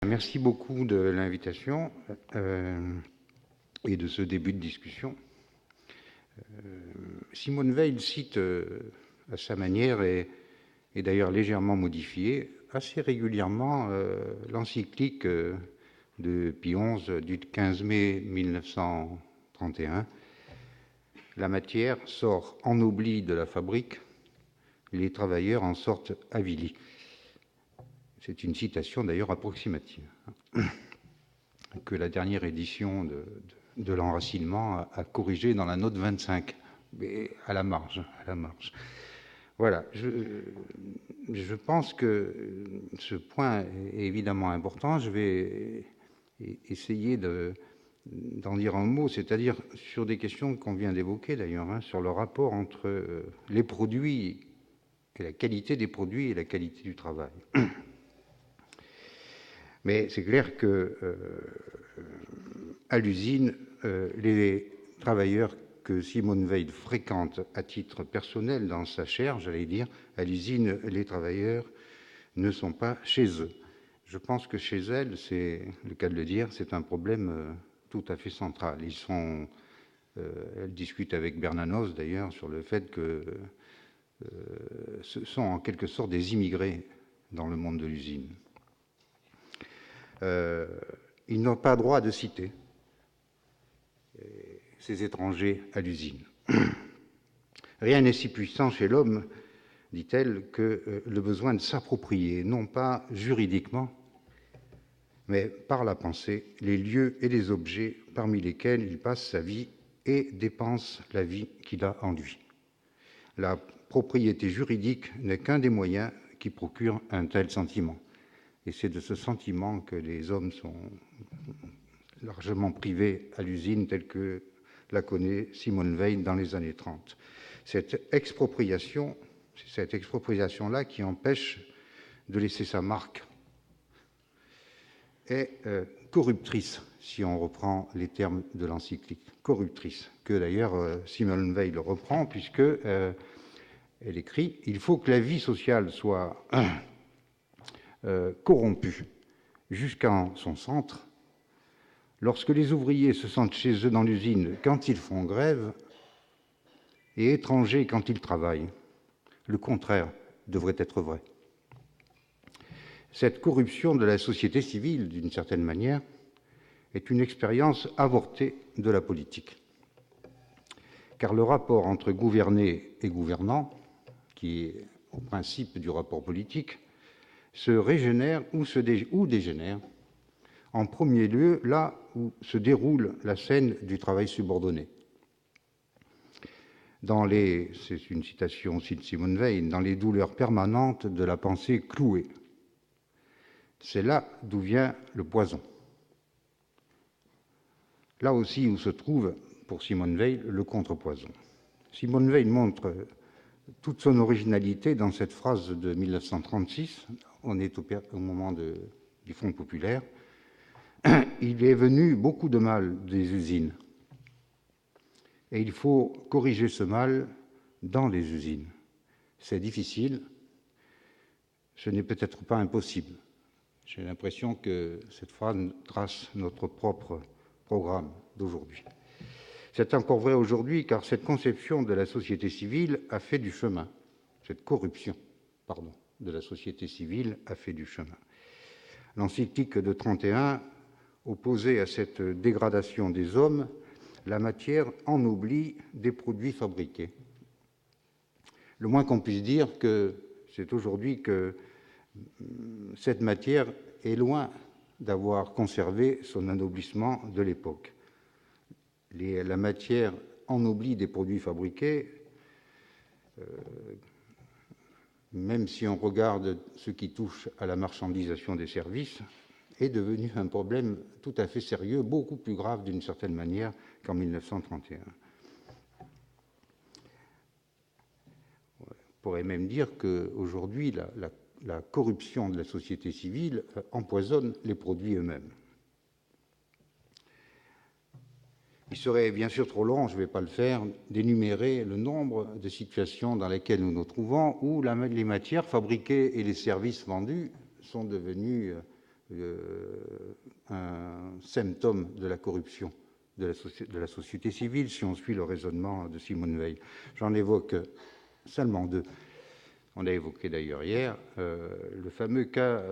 merci beaucoup de l'invitation et de ce début de discussion. Simone Veil cite à sa manière, et d'ailleurs légèrement modifiée, assez régulièrement l'encyclique de Pie XI du 15 mai 1931. La matière sort ennoblie de la fabrique, les travailleurs en sortent avilis. C'est une citation d'ailleurs approximative, que la dernière édition de l'enracinement a corrigée dans la note 25, mais à la marge. Voilà, je pense que ce point est évidemment important. Je vais essayer d'en dire un mot, c'est-à-dire sur des questions qu'on vient d'évoquer d'ailleurs, sur le rapport entre les produits, et la qualité des produits et la qualité du travail. Mais c'est clair que à l'usine, les travailleurs que Simone Veil fréquente à titre personnel dans sa chaire, j'allais dire, à l'usine, les travailleurs ne sont pas chez eux. Je pense que chez elle, c'est le cas de le dire, c'est un problème tout à fait central. Elle discute avec Bernanos d'ailleurs sur le fait que ce sont en quelque sorte des immigrés dans le monde de l'usine. Ils n'ont pas droit de citer ces étrangers à l'usine. Rien n'est si puissant chez l'homme, dit-elle, que le besoin de s'approprier, non pas juridiquement, mais par la pensée, les lieux et les objets parmi lesquels il passe sa vie et dépense la vie qu'il a en lui. La propriété juridique n'est qu'un des moyens qui procurent un tel sentiment. Et c'est de ce sentiment que les hommes sont largement privés à l'usine, telle que la connaît Simone Veil dans les années 30. C'est cette expropriation-là qui empêche de laisser sa marque, est corruptrice, si on reprend les termes de l'encyclique. Corruptrice, que d'ailleurs Simone Veil le reprend, puisque elle écrit « Il faut que la vie sociale soit corrompue jusqu'à son centre, lorsque les ouvriers se sentent chez eux dans l'usine quand ils font grève et étrangers quand ils travaillent. Le contraire devrait être vrai. » Cette corruption de la société civile, d'une certaine manière, est une expérience avortée de la politique. Car le rapport entre gouverné et gouvernant, qui est au principe du rapport politique, se régénère ou dégénère, en premier lieu là où se déroule la scène du travail subordonné. C'est une citation aussi de Simone Veil, dans les douleurs permanentes de la pensée clouée. C'est là d'où vient le poison. Là aussi où se trouve, pour Simone Veil, le contrepoison. Simone Veil montre toute son originalité dans cette phrase de 1936, on est au moment du Front populaire. Il est venu beaucoup de mal des usines, et il faut corriger ce mal dans les usines. C'est difficile, ce n'est peut-être pas impossible. J'ai l'impression que cette phrase trace notre propre programme d'aujourd'hui. C'est encore vrai aujourd'hui, car cette conception de la société civile a fait du chemin. Cette corruption, de la société civile a fait du chemin. L'encyclique de 31 opposait à cette dégradation des hommes la matière ennoblie des produits fabriqués. Le moins qu'on puisse dire, c'est aujourd'hui que cette matière est loin d'avoir conservé son anoblissement de l'époque. La matière ennoblie des produits fabriqués, même si on regarde ce qui touche à la marchandisation des services, est devenu un problème tout à fait sérieux, beaucoup plus grave d'une certaine manière qu'en 1931. On pourrait même dire qu'aujourd'hui, la corruption de la société civile empoisonne les produits eux-mêmes. Il serait bien sûr trop long, je ne vais pas le faire, d'énumérer le nombre de situations dans lesquelles nous nous trouvons où les matières fabriquées et les services vendus sont devenus un symptôme de la corruption de la société civile, si on suit le raisonnement de Simone Veil. J'en évoque seulement deux. On l'a évoqué d'ailleurs hier, le fameux cas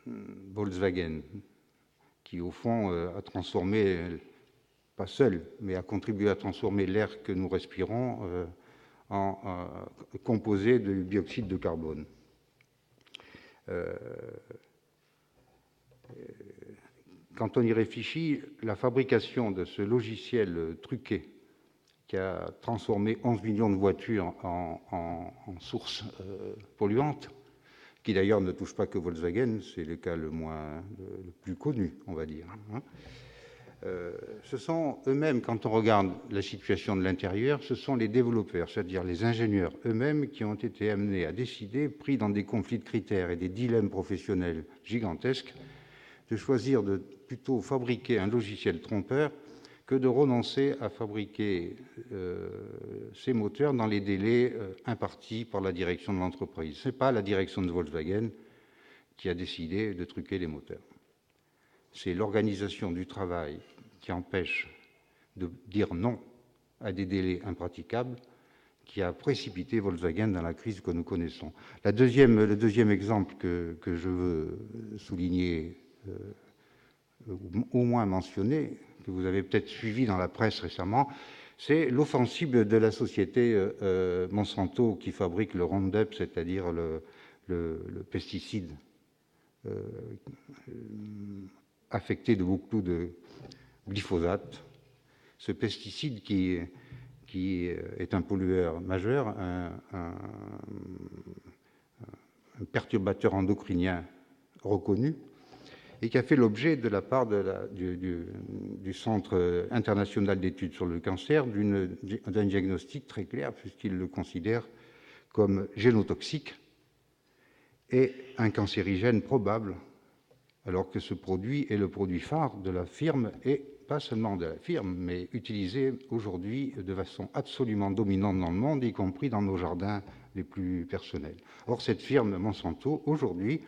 Volkswagen, qui au fond a transformé, pas seul, mais a contribué à transformer l'air que nous respirons composé de dioxyde de carbone. Quand on y réfléchit, la fabrication de ce logiciel truqué qui a transformé 11 millions de voitures en sources polluantes, qui d'ailleurs ne touche pas que Volkswagen, c'est le cas le plus connu, on va dire. Ce sont eux-mêmes, quand on regarde la situation de l'intérieur, ce sont les développeurs, c'est-à-dire les ingénieurs eux-mêmes qui ont été amenés à décider, pris dans des conflits de critères et des dilemmes professionnels gigantesques, de choisir de plutôt fabriquer un logiciel trompeur que de renoncer à fabriquer ces moteurs dans les délais impartis par la direction de l'entreprise. Ce n'est pas la direction de Volkswagen qui a décidé de truquer les moteurs. C'est l'organisation du travail qui empêche de dire non à des délais impraticables qui a précipité Volkswagen dans la crise que nous connaissons. Le deuxième exemple que je veux souligner, au moins mentionner, que vous avez peut-être suivi dans la presse récemment, c'est l'offensive de la société Monsanto qui fabrique le Roundup, c'est-à-dire le pesticide affecté de beaucoup de glyphosate. Ce pesticide qui est un pollueur majeur, un perturbateur endocrinien reconnu, et qui a fait l'objet de la part du Centre international d'études sur le cancer d'un diagnostic très clair, puisqu'il le considère comme génotoxique et un cancérigène probable, alors que ce produit est le produit phare de la firme, et pas seulement de la firme, mais utilisé aujourd'hui de façon absolument dominante dans le monde, y compris dans nos jardins les plus personnels. Or, cette firme Monsanto, aujourd'hui,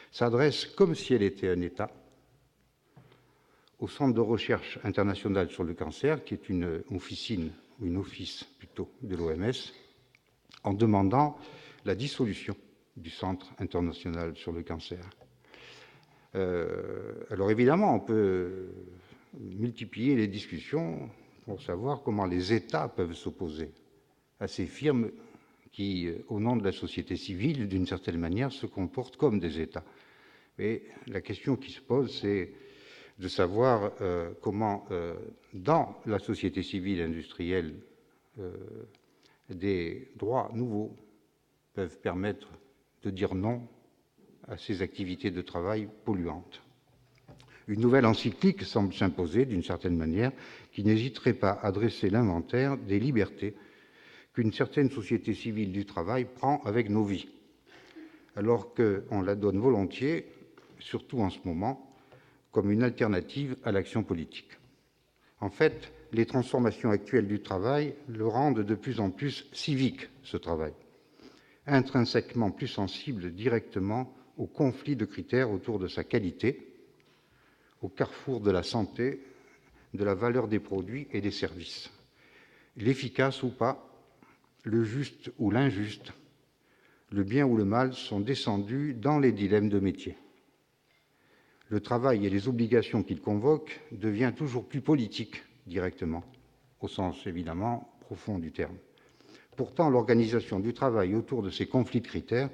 s'adresse, comme si elle était un État, au Centre de recherche international sur le cancer, qui est une office plutôt de l'OMS, en demandant la dissolution du Centre international sur le cancer. Alors évidemment, on peut multiplier les discussions pour savoir comment les États peuvent s'opposer à ces firmes qui, au nom de la société civile, d'une certaine manière, se comportent comme des États. Mais la question qui se pose, c'est de savoir comment, dans la société civile industrielle, des droits nouveaux peuvent permettre de dire non à ces activités de travail polluantes. Une nouvelle encyclique semble s'imposer, d'une certaine manière, qui n'hésiterait pas à dresser l'inventaire des libertés qu'une certaine société civile du travail prend avec nos vies, alors qu'on la donne volontiers, surtout en ce moment, comme une alternative à l'action politique. En fait, les transformations actuelles du travail le rendent de plus en plus civique, ce travail, intrinsèquement plus sensible directement au conflit de critères autour de sa qualité, au carrefour de la santé, de la valeur des produits et des services. L'efficace ou pas, le juste ou l'injuste, le bien ou le mal sont descendus dans les dilemmes de métier. Le travail et les obligations qu'il convoque deviennent toujours plus politiques directement, au sens évidemment profond du terme. Pourtant, l'organisation du travail autour de ces conflits de critères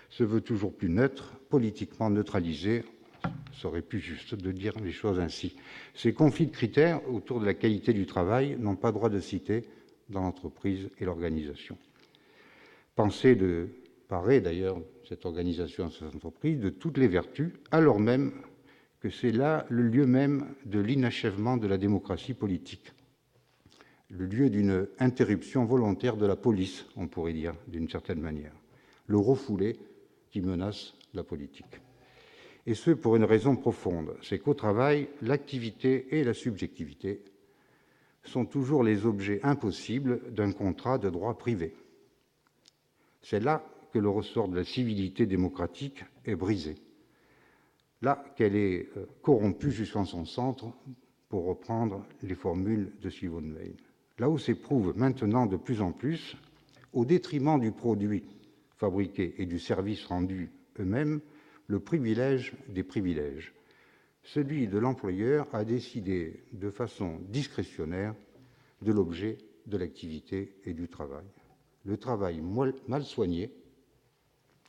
se veut toujours plus neutre, politiquement neutralisée. Ce serait plus juste de dire les choses ainsi. Ces conflits de critères autour de la qualité du travail n'ont pas droit de cité dans l'entreprise et l'organisation. Pensez de parer d'ailleurs cette organisation, cette entreprise, de toutes les vertus, alors même que c'est là le lieu même de l'inachèvement de la démocratie politique, le lieu d'une interruption volontaire de la police, on pourrait dire, d'une certaine manière, le refoulé qui menace la politique. Et ce, pour une raison profonde, c'est qu'au travail, l'activité et la subjectivité sont toujours les objets impossibles d'un contrat de droit privé. C'est là que le ressort de la civilité démocratique est brisé. là qu'elle est corrompue jusqu'en son centre, pour reprendre les formules de Simone Veil. Là où s'éprouve maintenant de plus en plus, au détriment du produit fabriqué et du service rendu eux-mêmes, le privilège des privilèges, celui de l'employeur à décider de façon discrétionnaire de l'objet de l'activité et du travail. Le travail mal soigné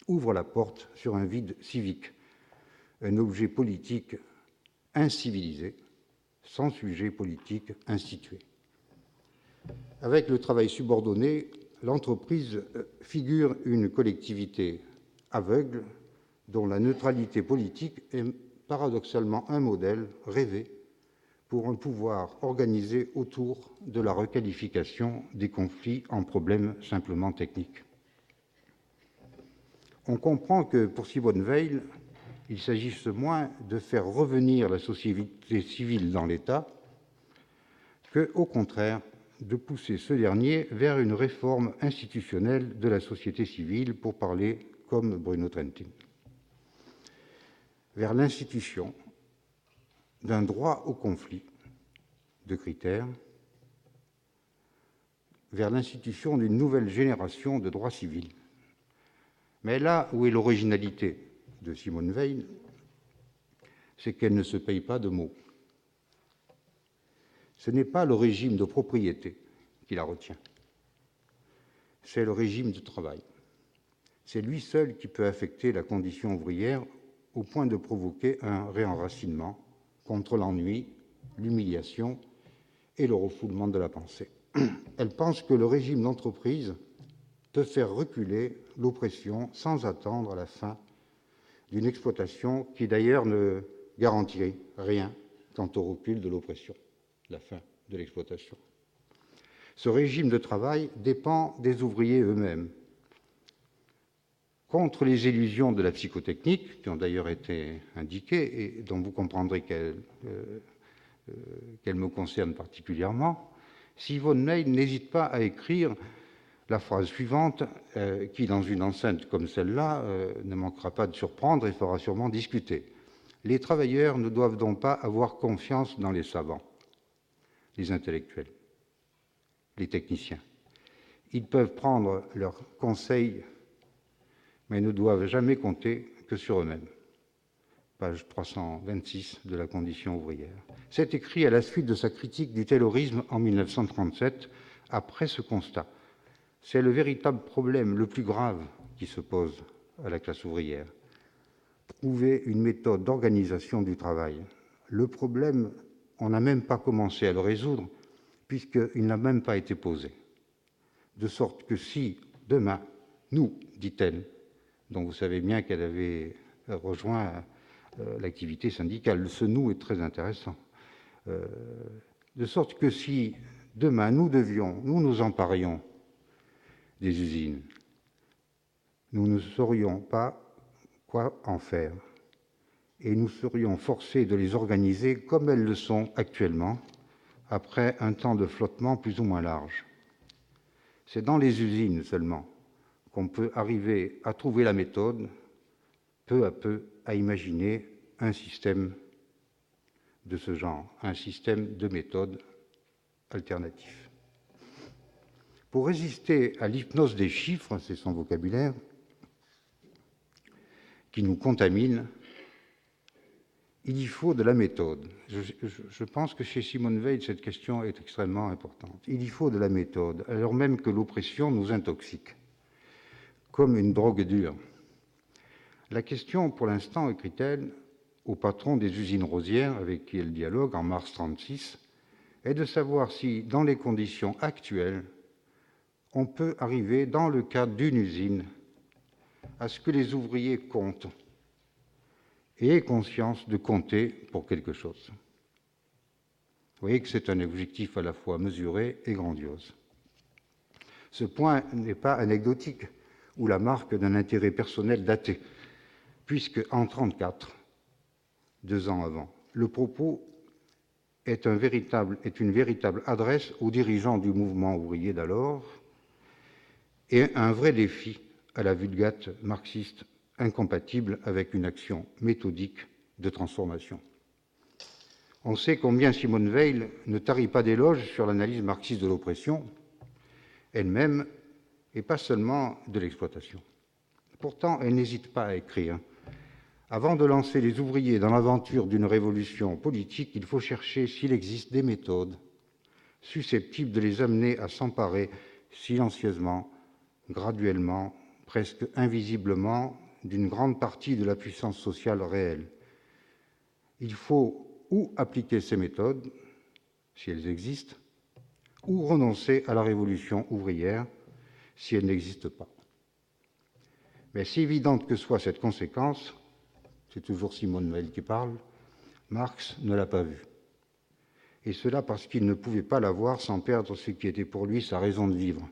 ouvre la porte sur un vide civique, un objet politique incivilisé, sans sujet politique institué. Avec le travail subordonné, l'entreprise figure une collectivité aveugle dont la neutralité politique est paradoxalement un modèle rêvé pour un pouvoir organisé autour de la requalification des conflits en problèmes simplement techniques. On comprend que pour Simone Veil, il s'agisse moins de faire revenir la société civile dans l'État que, au contraire, de pousser ce dernier vers une réforme institutionnelle de la société civile, pour parler comme Bruno Trentin, vers l'institution d'un droit au conflit de critères, vers l'institution d'une nouvelle génération de droits civils. Mais là où est l'originalité de Simone Veil, c'est qu'elle ne se paye pas de mots. Ce n'est pas le régime de propriété qui la retient, c'est le régime de travail. C'est lui seul qui peut affecter la condition ouvrière au point de provoquer un réenracinement contre l'ennui, l'humiliation et le refoulement de la pensée. Elle pense que le régime d'entreprise peut faire reculer l'oppression sans attendre la fin d'une exploitation qui d'ailleurs ne garantit rien quant au recul de l'oppression, la fin de l'exploitation. Ce régime de travail dépend des ouvriers eux-mêmes. Contre les illusions de la psychotechnique, qui ont d'ailleurs été indiquées et dont vous comprendrez qu'elles me concernent particulièrement, Simone Veil n'hésite pas à écrire la phrase suivante, qui, dans une enceinte comme celle-là, ne manquera pas de surprendre et fera sûrement discuter. Les travailleurs ne doivent donc pas avoir confiance dans les savants, les intellectuels, les techniciens. Ils peuvent prendre leurs conseils, mais ne doivent jamais compter que sur eux-mêmes. Page 326 de la Condition ouvrière. C'est écrit à la suite de sa critique du taylorisme en 1937, après ce constat. C'est le véritable problème le plus grave qui se pose à la classe ouvrière. Trouver une méthode d'organisation du travail. Le problème, on n'a même pas commencé à le résoudre, puisqu'il n'a même pas été posé. De sorte que si, demain, nous, dit-elle, dont vous savez bien qu'elle avait rejoint l'activité syndicale, ce nous est très intéressant, de sorte que si, demain, nous nous emparions des usines, nous ne saurions pas quoi en faire, et nous serions forcés de les organiser comme elles le sont actuellement, après un temps de flottement plus ou moins large. C'est dans les usines seulement qu'on peut arriver à trouver la méthode, peu à peu, à imaginer un système de ce genre, un système de méthode alternatif. Pour résister à l'hypnose des chiffres, c'est son vocabulaire, qui nous contamine, il y faut de la méthode. Je pense que chez Simone Veil, cette question est extrêmement importante. Il y faut de la méthode, alors même que l'oppression nous intoxique, comme une drogue dure. La question, pour l'instant, écrit-elle, au patron des usines rosières, avec qui elle dialogue en mars 1936, est de savoir si, dans les conditions actuelles, on peut arriver, dans le cadre d'une usine, à ce que les ouvriers comptent et aient conscience de compter pour quelque chose. Vous voyez que c'est un objectif à la fois mesuré et grandiose. Ce point n'est pas anecdotique ou la marque d'un intérêt personnel daté, puisque en 1934, 2 ans avant, le propos est une véritable adresse aux dirigeants du mouvement ouvrier d'alors et un vrai défi à la vulgate marxiste incompatible avec une action méthodique de transformation. On sait combien Simone Veil ne tarit pas d'éloges sur l'analyse marxiste de l'oppression elle-même, et pas seulement de l'exploitation. Pourtant, elle n'hésite pas à écrire: avant de lancer les ouvriers dans l'aventure d'une révolution politique, il faut chercher s'il existe des méthodes susceptibles de les amener à s'emparer silencieusement, graduellement, presque invisiblement, d'une grande partie de la puissance sociale réelle. Il faut ou appliquer ces méthodes, si elles existent, ou renoncer à la révolution ouvrière, si elle n'existe pas. Mais si évidente que soit cette conséquence, c'est toujours Simone Veil qui parle, Marx ne l'a pas vue. Et cela parce qu'il ne pouvait pas la voir sans perdre ce qui était pour lui sa raison de vivre.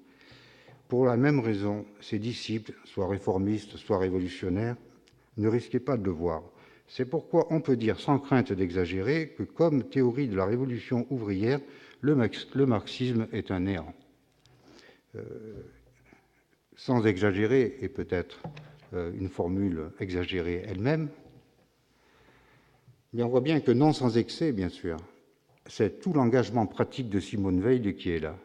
Pour la même raison, ses disciples, soit réformistes, soit révolutionnaires, ne risquaient pas de le voir. C'est pourquoi on peut dire sans crainte d'exagérer que, comme théorie de la révolution ouvrière, le marxisme est un néant. Sans exagérer, et peut-être une formule exagérée elle-même, mais on voit bien que non sans excès, bien sûr. C'est tout l'engagement pratique de Simone Veil qui est là.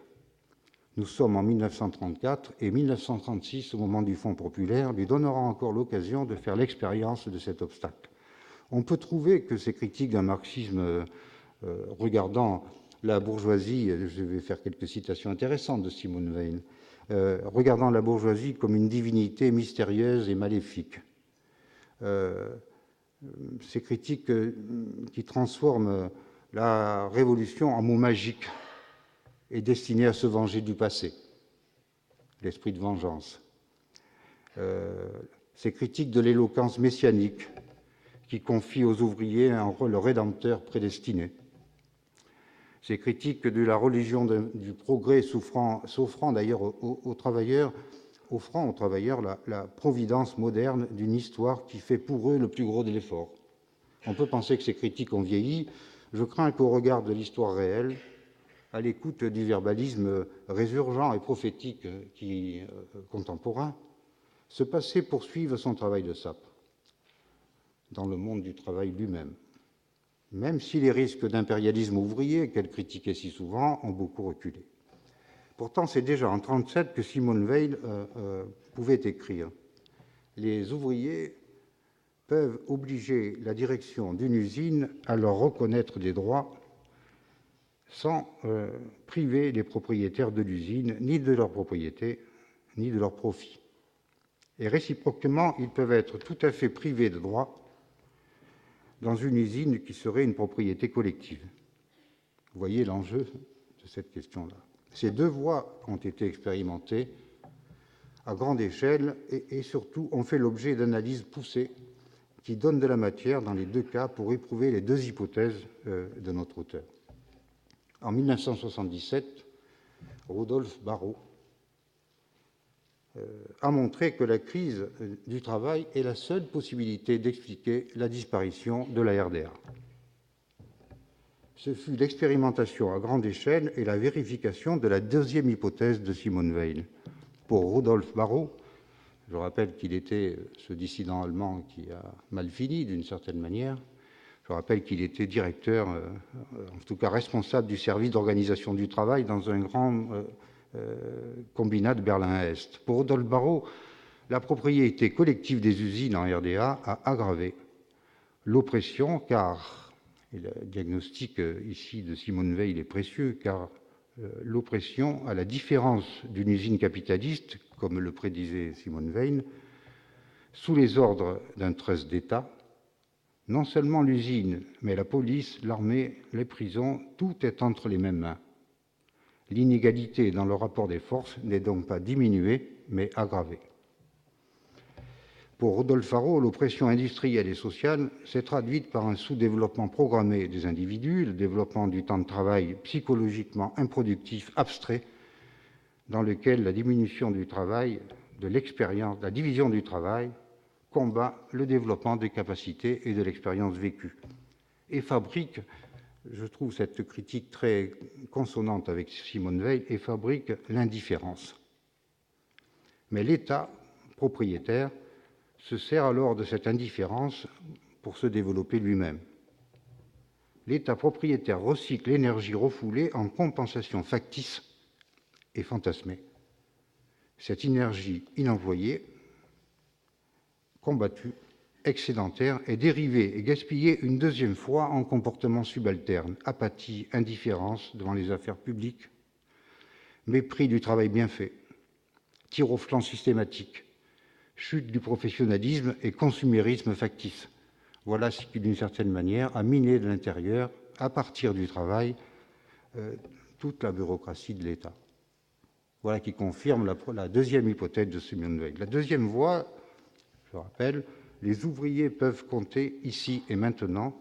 Nous sommes en 1934 et 1936, au moment du Front populaire, lui donnera encore l'occasion de faire l'expérience de cet obstacle. On peut trouver que ces critiques d'un marxisme regardant la bourgeoisie, je vais faire quelques citations intéressantes de Simone Veil, regardant la bourgeoisie comme une divinité mystérieuse et maléfique. Ces critiques qui transforment la révolution en mot magique et destiné à se venger du passé, l'esprit de vengeance. Ces critiques de l'éloquence messianique qui confie aux ouvriers un rôle rédempteur prédestiné. Ces critiques de la religion du progrès s'offrant d'ailleurs aux travailleurs, offrant aux travailleurs la providence moderne d'une histoire qui fait pour eux le plus gros de l'effort. On peut penser que ces critiques ont vieilli. Je crains qu'au regard de l'histoire réelle, à l'écoute du verbalisme résurgent et prophétique contemporain, ce passé poursuive son travail de sape dans le monde du travail lui-même, même si les risques d'impérialisme ouvrier, qu'elle critiquait si souvent, ont beaucoup reculé. Pourtant, c'est déjà en 1937 que Simone Veil pouvait écrire: les ouvriers peuvent obliger la direction d'une usine à leur reconnaître des droits sans priver les propriétaires de l'usine ni de leur propriété, ni de leur profit. Et réciproquement, ils peuvent être tout à fait privés de droits dans une usine qui serait une propriété collective. Vous voyez l'enjeu de cette question-là. Ces deux voies ont été expérimentées à grande échelle et surtout ont fait l'objet d'analyses poussées qui donnent de la matière dans les deux cas pour éprouver les deux hypothèses de notre auteur. En 1977, Rudolf Barrow a montré que la crise du travail est la seule possibilité d'expliquer la disparition de la RDA. Ce fut l'expérimentation à grande échelle et la vérification de la deuxième hypothèse de Simone Veil. Pour Rudolf Barrow, je rappelle qu'il était ce dissident allemand qui a mal fini d'une certaine manière. Je rappelle qu'il était directeur, en tout cas responsable du service d'organisation du travail dans un grand combinat de Berlin-Est. Pour Rudolf Barrow, la propriété collective des usines en RDA a aggravé l'oppression, car, et le diagnostic ici de Simone Veil est précieux, car l'oppression, à la différence d'une usine capitaliste, comme le prédisait Simone Veil, sous les ordres d'un trust d'État, non seulement l'usine, mais la police, l'armée, les prisons, tout est entre les mêmes mains. L'inégalité dans le rapport des forces n'est donc pas diminuée, mais aggravée. Pour Rudolf Barrow, l'oppression industrielle et sociale s'est traduite par un sous-développement programmé des individus, le développement du temps de travail psychologiquement improductif, abstrait, dans lequel la diminution du travail, de l'expérience, la division du travail, combat le développement des capacités et de l'expérience vécue, et fabrique, je trouve cette critique très consonante avec Simone Veil, et fabrique l'indifférence. Mais l'État propriétaire se sert alors de cette indifférence pour se développer lui-même. L'État propriétaire recycle l'énergie refoulée en compensation factice et fantasmée. Cette énergie inemployée, combattue, excédentaire, est dérivée et gaspillée une deuxième fois en comportements subalternes, apathie, indifférence devant les affaires publiques, mépris du travail bien fait, tir au flanc systématique, chute du professionnalisme et consumérisme factice. Voilà ce qui, d'une certaine manière, a miné de l'intérieur, à partir du travail, toute la bureaucratie de l'État. Voilà qui confirme la deuxième hypothèse de Simone Veil. La deuxième voie, je rappelle, les ouvriers peuvent compter ici et maintenant,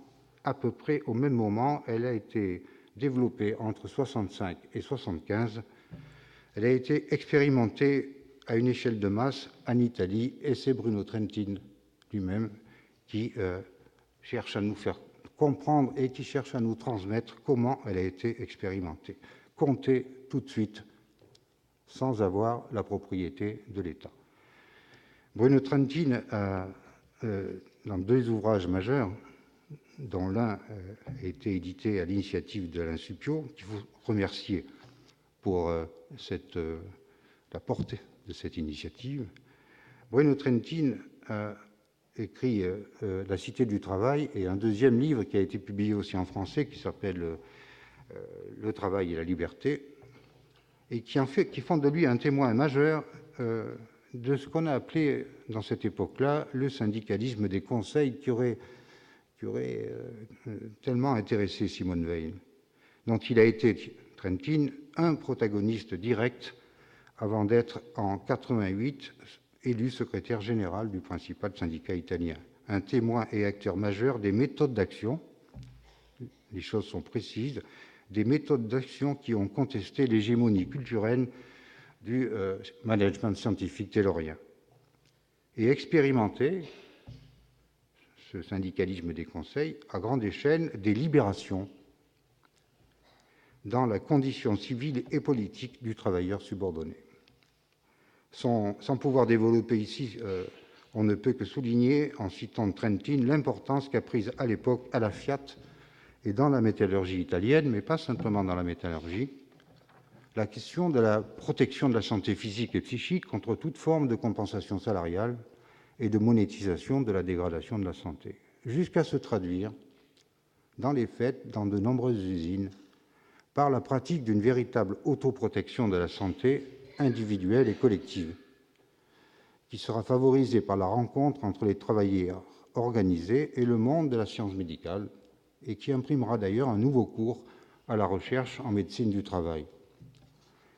à peu près au même moment. Elle a été développée entre 65 et 75. Elle a été expérimentée à une échelle de masse en Italie, et c'est Bruno Trentin lui-même qui cherche à nous faire comprendre et qui cherche à nous transmettre comment elle a été expérimentée. Compter tout de suite, sans avoir la propriété de l'État. Bruno Trentin a, dans deux ouvrages majeurs, dont l'un a été édité à l'initiative d'Alain Supiot, qu'il faut remercier pour la portée de cette initiative. Bruno Trentin a écrit La Cité du Travail et un deuxième livre qui a été publié aussi en français qui s'appelle Le travail et la liberté, et qui font de lui un témoin majeur de ce qu'on a appelé dans cette époque-là le syndicalisme des conseils qui aurait tellement intéressé Simone Veil, dont il a été, Trentin, un protagoniste direct avant d'être en 88 élu secrétaire général du principal syndicat italien, un témoin et acteur majeur des méthodes d'action, les choses sont précises, des méthodes d'action qui ont contesté l'hégémonie culturelle du management scientifique taylorien, et expérimenté ce syndicalisme des conseils à grande échelle des libérations dans la condition civile et politique du travailleur subordonné. Sans pouvoir développer ici, on ne peut que souligner, en citant Trentin, l'importance qu'a prise à l'époque à la Fiat et dans la métallurgie italienne, mais pas simplement dans la métallurgie, la question de la protection de la santé physique et psychique contre toute forme de compensation salariale et de monétisation de la dégradation de la santé, jusqu'à se traduire dans les faits, dans de nombreuses usines, par la pratique d'une véritable autoprotection de la santé individuelle et collective, qui sera favorisée par la rencontre entre les travailleurs organisés et le monde de la science médicale, et qui imprimera d'ailleurs un nouveau cours à la recherche en médecine du travail.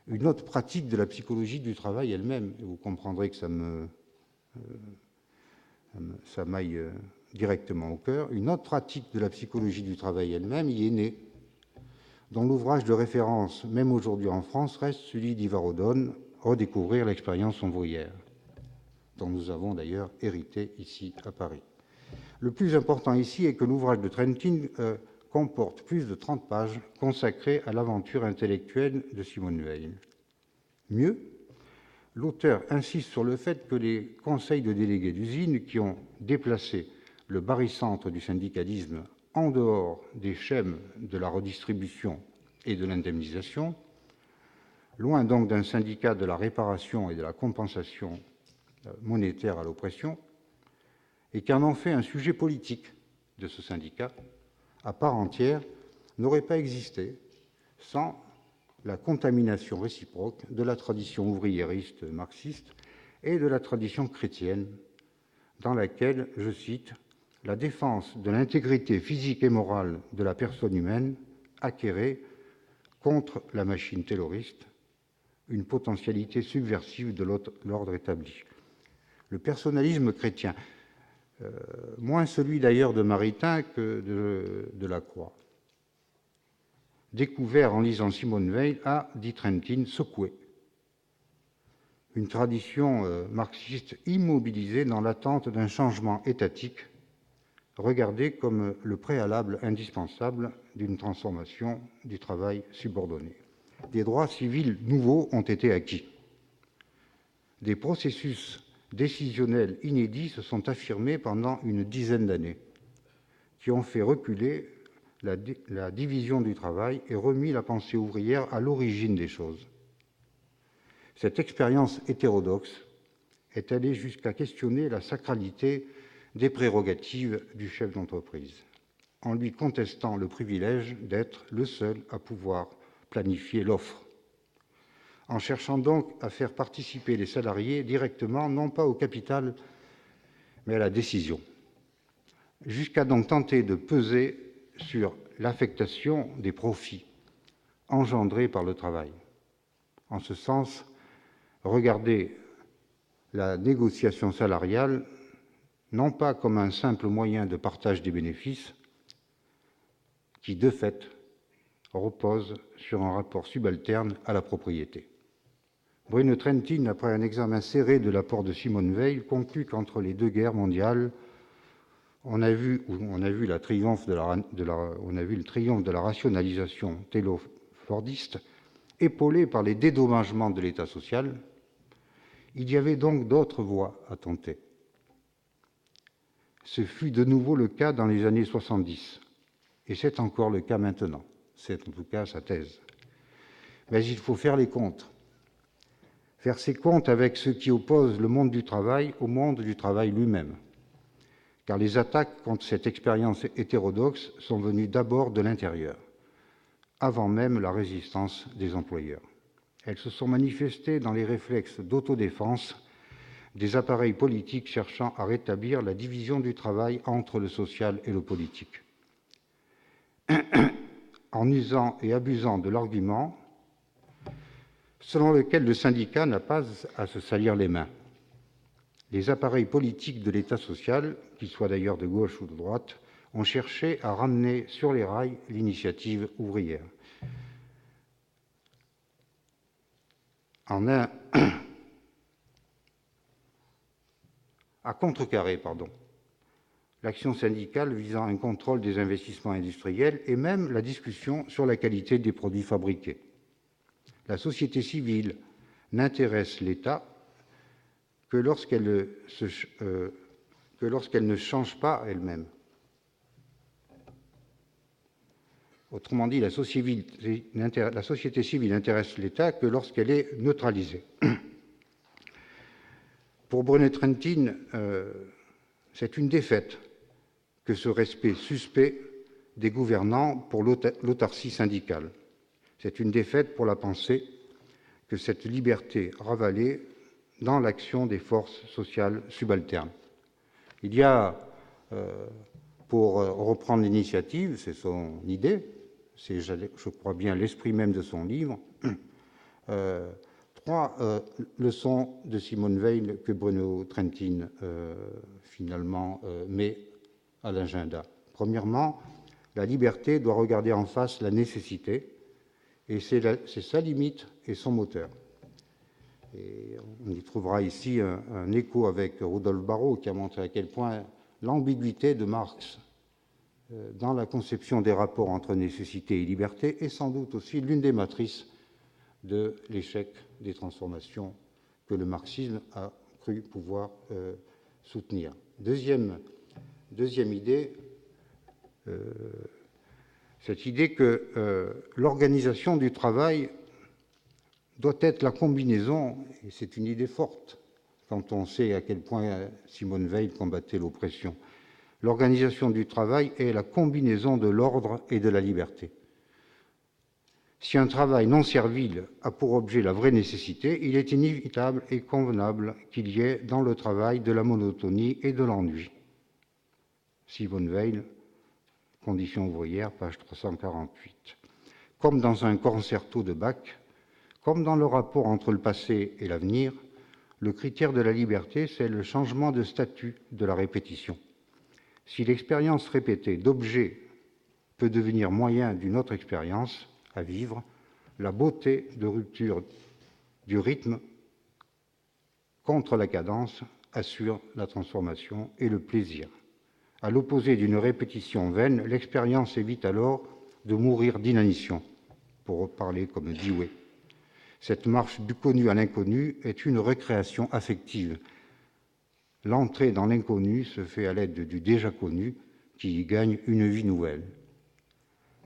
Une autre pratique de la psychologie du travail elle-même, et vous comprendrez que ça m'aille directement au cœur, une autre pratique de la psychologie du travail elle-même y est née, dont l'ouvrage de référence, même aujourd'hui en France, reste celui d'Ivar Odone, Redécouvrir l'expérience ouvrière, dont nous avons d'ailleurs hérité ici à Paris. Le plus important ici est que l'ouvrage de Trentin comporte plus de 30 pages consacrées à l'aventure intellectuelle de Simone Veil. Mieux, l'auteur insiste sur le fait que les conseils de délégués d'usine qui ont déplacé le barycentre du syndicalisme en dehors des schèmes de la redistribution et de l'indemnisation, loin donc d'un syndicat de la réparation et de la compensation monétaire à l'oppression, et qui en ont fait un sujet politique de ce syndicat à part entière, n'aurait pas existé sans la contamination réciproque de la tradition ouvriériste marxiste et de la tradition chrétienne, dans laquelle, je cite, « la défense de l'intégrité physique et morale de la personne humaine acquérait, contre la machine tayloriste, une potentialité subversive de l'ordre établi. » Le personnalisme chrétien, moins celui d'ailleurs de Maritain que de Lacroix, découvert en lisant Simone Veil, a, dit Trentin, secoué une tradition marxiste immobilisée dans l'attente d'un changement étatique, regardé comme le préalable indispensable d'une transformation du travail subordonné. Des droits civils nouveaux ont été acquis. Des processus décisionnels inédits se sont affirmés pendant une dizaine d'années. qui ont fait reculer la division du travail et remis la pensée ouvrière à l'origine des choses. Cette expérience hétérodoxe est allée jusqu'à questionner la sacralité des prérogatives du chef d'entreprise, en lui contestant le privilège d'être le seul à pouvoir planifier l'offre, en cherchant donc à faire participer les salariés directement, non pas au capital, mais à la décision, jusqu'à donc tenter de peser sur l'affectation des profits engendrés par le travail. En ce sens, regarder la négociation salariale non pas comme un simple moyen de partage des bénéfices, qui de fait repose sur un rapport subalterne à la propriété. Bruno Trentin, après un examen serré de l'apport de Simone Weil, conclut qu'entre les deux guerres mondiales, on a vu le triomphe de la rationalisation taylor-fordiste, épaulé par les dédommagements de l'État social. Il y avait donc d'autres voies à tenter. Ce fut de nouveau le cas dans les années 70, et c'est encore le cas maintenant. C'est en tout cas sa thèse. Mais il faut faire les comptes. Faire ses comptes avec ce qui oppose le monde du travail au monde du travail lui-même. Car les attaques contre cette expérience hétérodoxe sont venues d'abord de l'intérieur, avant même la résistance des employeurs. Elles se sont manifestées dans les réflexes d'autodéfense des appareils politiques cherchant à rétablir la division du travail entre le social et le politique. En usant et abusant de l'argument selon lequel le syndicat n'a pas à se salir les mains. Les appareils politiques de l'État social, qu'ils soient d'ailleurs de gauche ou de droite, ont cherché à ramener sur les rails l'initiative ouvrière. À contrecarrer, l'action syndicale visant un contrôle des investissements industriels et même la discussion sur la qualité des produits fabriqués. La société civile n'intéresse l'État que lorsqu'elle ne change pas elle-même. Autrement dit, la société civile intéresse l'État que lorsqu'elle est neutralisée. Pour Bruno Trentin, c'est une défaite que ce respect suspect des gouvernants pour l'autarcie syndicale. C'est une défaite pour la pensée que cette liberté ravalée dans l'action des forces sociales subalternes. Il y a, pour reprendre l'initiative, c'est son idée, c'est, je crois bien, l'esprit même de son livre, trois leçons de Simone Weil que Bruno Trentin, finalement, met à l'agenda. Premièrement, la liberté doit regarder en face la nécessité, et c'est sa limite et son moteur. Et on y trouvera ici un écho avec Rudolf Barrow, qui a montré à quel point l'ambiguïté de Marx dans la conception des rapports entre nécessité et liberté est sans doute aussi l'une des matrices de l'échec des transformations que le marxisme a cru pouvoir soutenir. Deuxième idée, cette idée que l'organisation du travail doit être la combinaison, et c'est une idée forte quand on sait à quel point Simone Weil combattait l'oppression. L'organisation du travail est la combinaison de l'ordre et de la liberté. Si un travail non servile a pour objet la vraie nécessité, il est inévitable et convenable qu'il y ait dans le travail de la monotonie et de l'ennui. Simone Weil, Conditions ouvrières, page 348. Comme dans un concerto de Bach, comme dans le rapport entre le passé et l'avenir, le critère de la liberté, c'est le changement de statut de la répétition. Si l'expérience répétée d'objet peut devenir moyen d'une autre expérience à vivre, la beauté de rupture du rythme contre la cadence assure la transformation et le plaisir. À l'opposé d'une répétition vaine, l'expérience évite alors de mourir d'inanition, pour parler comme Dewey. Cette marche du connu à l'inconnu est une récréation affective. L'entrée dans l'inconnu se fait à l'aide du déjà connu, qui y gagnent une vie nouvelle.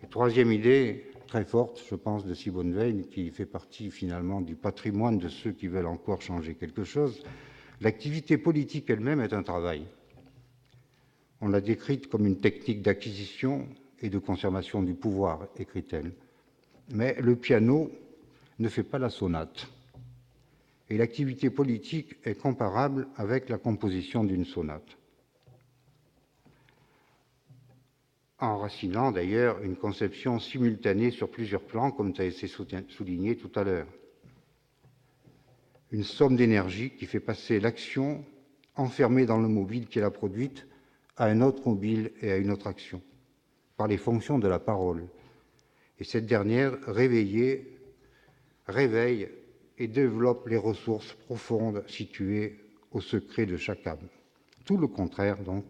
Et troisième idée, très forte, je pense, de Simone Veil, qui fait partie finalement du patrimoine de ceux qui veulent encore changer quelque chose, l'activité politique elle-même est un travail. On l'a décrite comme une technique d'acquisition et de conservation du pouvoir, écrit-elle. Mais le piano ne fait pas la sonate. Et l'activité politique est comparable avec la composition d'une sonate. Enracinant d'ailleurs une conception simultanée sur plusieurs plans, comme ça a été souligné tout à l'heure. Une somme d'énergie qui fait passer l'action enfermée dans le mobile qui l'a produite à un autre mobile et à une autre action, par les fonctions de la parole. Et cette dernière réveille et développe les ressources profondes situées au secret de chaque âme. Tout le contraire, donc,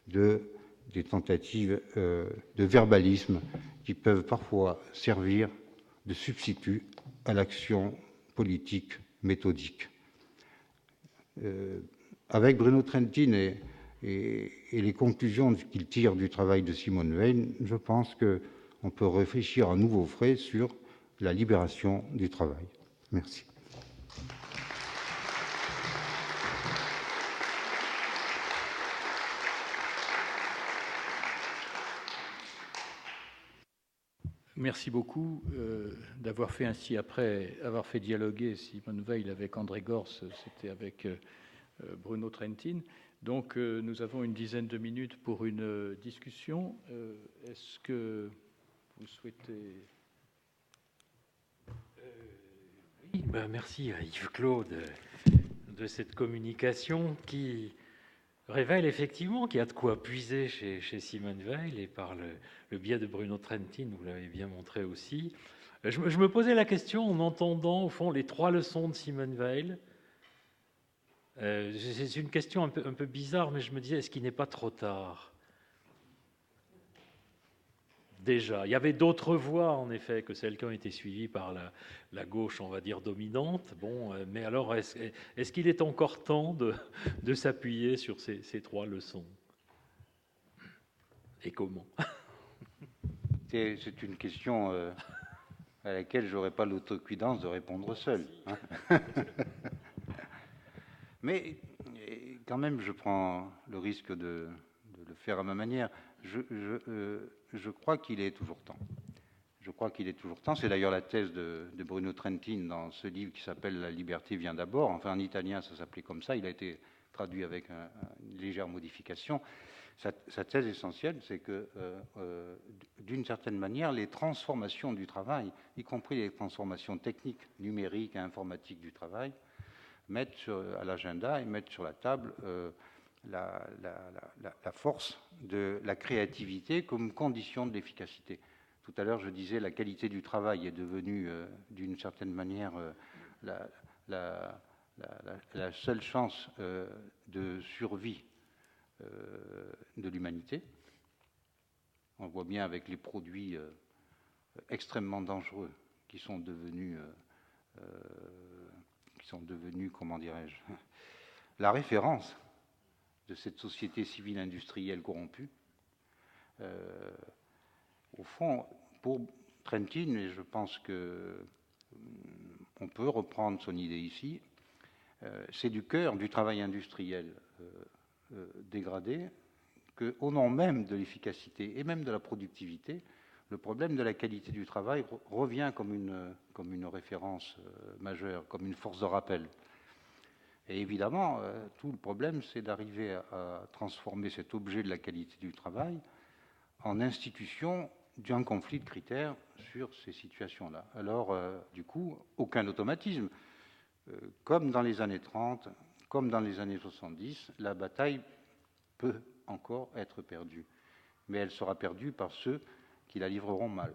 des tentatives de verbalisme qui peuvent parfois servir de substitut à l'action politique méthodique. Avec Bruno Trentin et les conclusions qu'il tire du travail de Simone Veil, je pense qu'on peut réfléchir à nouveau frais sur la libération du travail. Merci. Merci beaucoup d'avoir fait ainsi, après avoir fait dialoguer Simone Veil avec André Gorz, c'était avec Bruno Trentin. Donc nous avons une dizaine de minutes pour une discussion. Est-ce que vous souhaitez... Oui, merci à Yves-Claude de cette communication qui révèle effectivement qu'il y a de quoi puiser chez Simone Veil, et par le biais de Bruno Trentin, vous l'avez bien montré aussi. Je me posais la question en entendant au fond les 3 leçons de Simone Veil. C'est une question un peu bizarre, mais je me disais, est-ce qu'il n'est pas trop tard ? Déjà, il y avait d'autres voies, en effet, que celles qui ont été suivies par la gauche, on va dire, dominante. Bon, mais alors, est-ce qu'il est encore temps de s'appuyer sur ces 3 leçons ? Et comment ? C'est une question à laquelle je n'aurais pas l'autocuidance de répondre seul. Hein. Mais quand même, je prends le risque de le faire à ma manière. Je crois qu'il est toujours temps. Je crois qu'il est toujours temps. C'est d'ailleurs la thèse de Bruno Trentin dans ce livre qui s'appelle « La liberté vient d'abord ». Enfin, en italien, ça s'appelait comme ça. Il a été traduit avec une légère modification. Sa thèse essentielle, c'est que, d'une certaine manière, les transformations du travail, y compris les transformations techniques, numériques et informatiques du travail, mettent à l'agenda et mettent sur la table la force de la créativité comme condition de l'efficacité. Tout à l'heure, je disais la qualité du travail est devenue, d'une certaine manière, la seule chance de survie de l'humanité. On voit bien avec les produits extrêmement dangereux qui sont devenus, comment dirais-je, la référence de cette société civile industrielle corrompue. Au fond, pour Trentin, et je pense qu'on peut reprendre son idée ici, c'est du cœur du travail industriel dégradé qu'au nom même de l'efficacité et même de la productivité, le problème de la qualité du travail revient comme une référence majeure, comme une force de rappel. Et évidemment, tout le problème, c'est d'arriver à transformer cet objet de la qualité du travail en institution d'un conflit de critères sur ces situations-là. Alors, du coup, aucun automatisme. Comme dans les années 30, comme dans les années 70, la bataille peut encore être perdue. Mais elle sera perdue par ceux qui la livreront mal.